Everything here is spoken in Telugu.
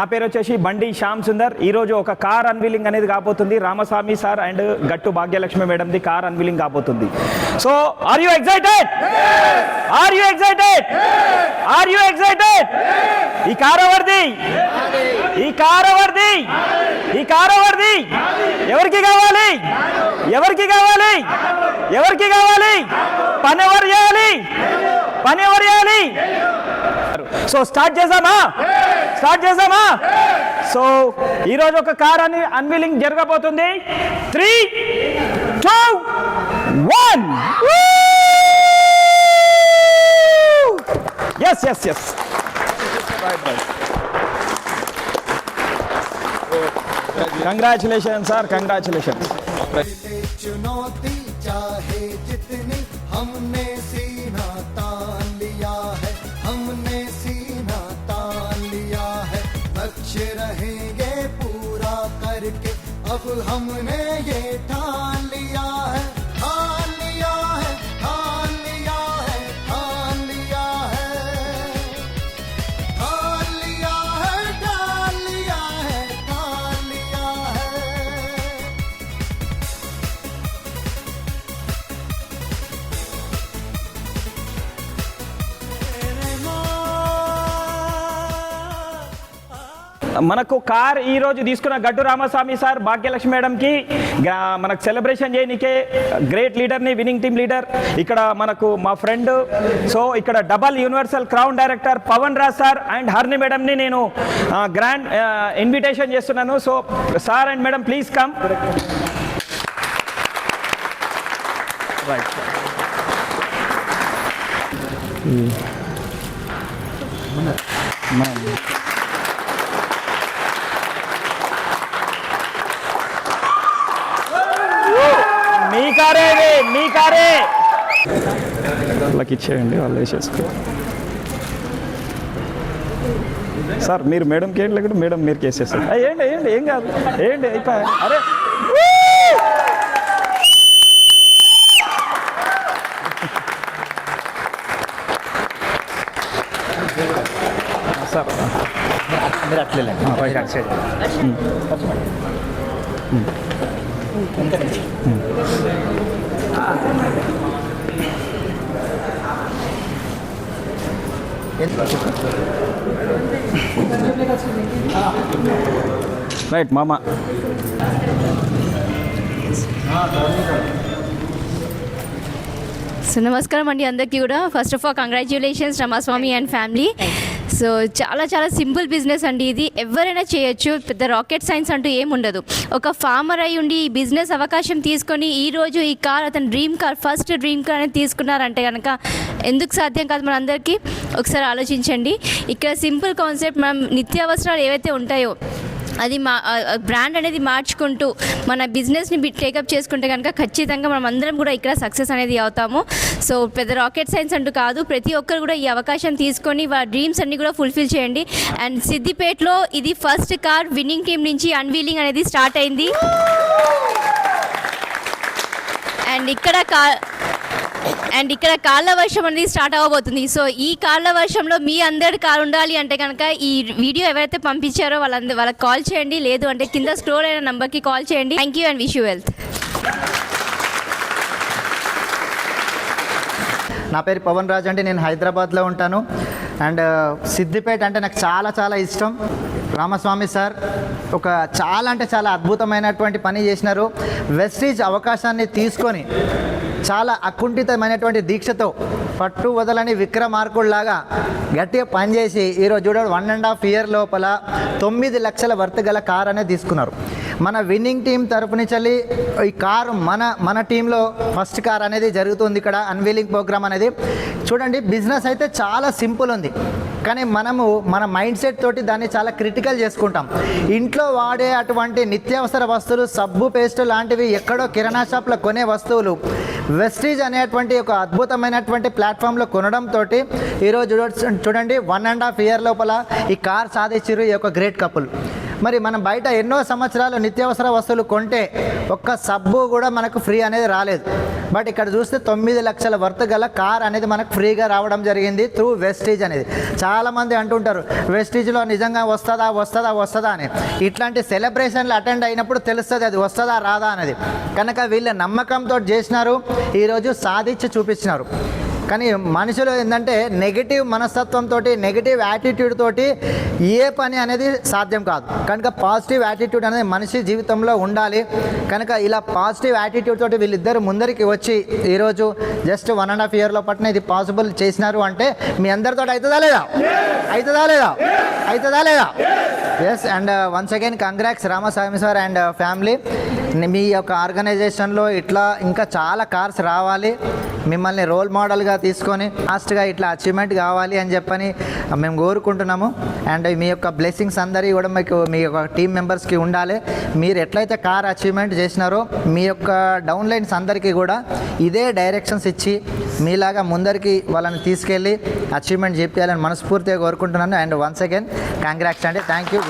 నా పేరు వచ్చేసి బండి శ్యామ్ సుందర్. ఈరోజు ఒక కార్ అన్వీలింగ్ అనేది కాబోతుంది. రామస్వామి సార్ అండ్ గట్టు భాగ్యలక్ష్మి మేడంది కార్ అన్వీలింగ్ కాబోతుంది. So are you excited? Are you excited? Are you excited? ఈ కార్ ఎవరిది? ఈ కార్ ఎవరిది? ఈ కార్ ఎవరిది? ఎవరికి కావాలి? ఎవరికి కావాలి? ఎవరికి కావాలి? పని ఎవరు చేయాలి? పని ఎవరు చేయాలి? సో స్టార్ట్ చేసామా? స్టార్ట్ చేసామా? సో ఈరోజు ఒక కార్ అన్వీలింగ్ జరగబోతుంది. 3, 2, 1. Yes yes yes congratulations sir, congratulations. चुनौती चाहे जितनी हमने सीना तान लिया है, हमने सीना तान लिया है, लक्ष्य रहेंगे पूरा करके अब हमने ये ठान लिया है, ठान लिया है, ठान लिया है, ठान लिया है, ठान लिया है, ठान लिया है, ठान लिया है. మనకు కార్ ఈ రోజు తీసుకున్న గడ్డు రామస్వామి సార్ భాగ్యలక్ష్మి మేడంకి మనకు సెలబ్రేషన్ చేయనికే గ్రేట్ లీడర్ని, విన్నింగ్ టీమ్ లీడర్ ఇక్కడ మనకు మా ఫ్రెండ్. సో ఇక్కడ double universal crown director Pawan Raj sir and హర్ని మేడంని నేను గ్రాండ్ ఇన్విటేషన్ చేస్తున్నాను. So sir and madam please come. Right మీ కారే, మీ కారే వాళ్ళకి ఇచ్చేయండి, వాళ్ళు వేసేసుకో. సార్ మీరు మేడంకి ఏంటి లేకుండా మేడం మీరు కేసేస్తారు. ఏంటి ఏంటి ఏం కాదు, ఏంటి అయిపోయా. అరే సార్ మీరు అట్లే రైట్ మామ. సో నమస్కారం అండి అందరికీ కూడా. First of all congratulations Ramaswamy and family. So చాలా చాలా సింపుల్ బిజినెస్ అండి ఇది, ఎవరైనా చేయొచ్చు, పెద్ద రాకెట్ సైన్స్ అంటూ ఏముండదు. ఒక ఫార్మర్ అయి ఉండి ఈ బిజినెస్ అవకాశం తీసుకొని ఈరోజు ఈ కార్ అతని dream car, first dream car అనేది తీసుకున్నారంటే కనుక ఎందుకు సాధ్యం కాదు మనందరికీ? ఒకసారి ఆలోచించండి. ఇక్కడ సింపుల్ కాన్సెప్ట్, మనం నిత్యావసరాలు ఏవైతే ఉంటాయో అది బ్రాండ్ అనేది మార్చుకుంటూ మన బిజినెస్ని టేకప్ చేసుకుంటే కనుక ఖచ్చితంగా మనం అందరం కూడా ఇక్కడ సక్సెస్ అనేది అవుతాము. సో పెద్ద రాకెట్ సైన్స్ అంటూ కాదు, ప్రతి ఒక్కరు కూడా ఈ అవకాశం తీసుకొని వారి డ్రీమ్స్ అన్ని కూడా ఫుల్ఫిల్ చేయండి. అండ్ సిద్దిపేటలో ఇది ఫస్ట్ కార్ విన్నింగ్ టీం నుంచి అన్వీలింగ్ అనేది స్టార్ట్ అయింది. అండ్ ఇక్కడ కార్ల వర్షం అనేది స్టార్ట్ అవ్వబోతుంది. సో ఈ కార్ల వర్షంలో మీ అందరి కార్ ఉండాలి అంటే కనుక ఈ వీడియో ఎవరైతే పంపించారో వాళ్ళకి కాల్ చేయండి, లేదు అంటే కింద స్క్రోల్ అయిన నంబర్కి కాల్ చేయండి. Thank you and wish you wealth. నా పేరు పవన్ రాజ్ అండి, నేను హైదరాబాద్లో ఉంటాను. అండ్ సిద్దిపేట అంటే నాకు చాలా చాలా ఇష్టం. రామస్వామి సార్ ఒక చాలా అంటే చాలా అద్భుతమైనటువంటి పని చేసినారు. వెస్టీజ్ అవకాశాన్ని తీసుకొని చాలా అకుంఠితమైనటువంటి దీక్షతో పట్టు వదలని విక్రమార్కుల్లాగా గట్టిగా పనిచేసి ఈరోజు చూడండి 1.5 year లోపల 9 లక్షల వర్త్ గల కార్ అనేది తీసుకున్నారు. మన విన్నింగ్ టీం తరపు నుంచి ఈ కారు మన టీంలో ఫస్ట్ కార్ అనేది జరుగుతుంది ఇక్కడ అన్వీలింగ్ ప్రోగ్రామ్ అనేది. చూడండి బిజినెస్ అయితే చాలా సింపుల్ ఉంది, కానీ మనము మన మైండ్ సెట్ తోటి దాన్ని చాలా క్రిటికల్ చేసుకుంటాం. ఇంట్లో వాడే అటువంటి నిత్యావసర వస్తువులు, సబ్బు, పేస్ట్ లాంటివి ఎక్కడో కిరాణా షాప్లో కొనే వస్తువులు వెస్టీజ్ అనేటువంటి ఒక అద్భుతమైనటువంటి ప్లాట్ఫామ్లో కొనడంతో ఈరోజు చూడండి 1.5 year లోపల ఈ కార్ సాధించారు ఈ యొక్క గ్రేట్ కపుల్. మరి మనం బయట ఎన్నో సంవత్సరాలు నిత్యావసర వస్తువులు కొంటే ఒక్క సబ్బు కూడా మనకు ఫ్రీ అనేది రాలేదు. బట్ ఇక్కడ చూస్తే 9 లక్షల వర్త్ గల కార్ అనేది మనకు ఫ్రీగా రావడం జరిగింది త్రూ వెస్టీజ్ అనేది. చాలా చాలామంది అంటుంటారు వెస్టీజ్లో నిజంగా వస్తుందా అని. ఇట్లాంటి సెలబ్రేషన్లు అటెండ్ అయినప్పుడు తెలుస్తుంది అది వస్తుందా రాదా అనేది. కనుక వీళ్ళ నమ్మకంతో చేసినారు, ఈరోజు సాధించి చూపించినారు. కానీ మనుషులు ఏంటంటే నెగిటివ్ మనస్తత్వంతో, నెగిటివ్ యాటిట్యూడ్ తోటి ఏ పని అనేది సాధ్యం కాదు. కనుక పాజిటివ్ యాటిట్యూడ్ అనేది మనిషి జీవితంలో ఉండాలి. కనుక ఇలా పాజిటివ్ యాటిట్యూడ్ తోటి వీళ్ళిద్దరు ముందరికి వచ్చి ఈరోజు జస్ట్ 1.5 year పట్ల ఇది పాసిబుల్ చేసినారు అంటే మీ అందరితో అవుతుందా లేదా? Yes. And once again congrats Ramaswamy sir and family. మీ యొక్క ఆర్గనైజేషన్లో ఇట్లా ఇంకా చాలా కార్స్ రావాలి, మిమ్మల్ని రోల్ మోడల్గా తీసుకొని ఫాస్ట్గా ఇట్లా అచీవ్మెంట్ కావాలి అని చెప్పని మేము కోరుకుంటున్నాము. అండ్ మీ యొక్క బ్లెస్సింగ్స్ అందరికీ కూడా మీకు మీ యొక్క టీం మెంబర్స్కి ఉండాలి. మీరు ఎట్లయితే కార్ అచీవ్మెంట్ చేసినారో మీ యొక్క డౌన్లైన్స్ అందరికీ కూడా ఇదే డైరెక్షన్స్ ఇచ్చి మీలాగా ముందరికి వాళ్ళని తీసుకెళ్ళి అచీవ్మెంట్ చేయాలని మనస్ఫూర్తిగా కోరుకుంటున్నాను. అండ్ వన్స్ అగైన్ కంగ్రాట్స్ అండి. Thank you.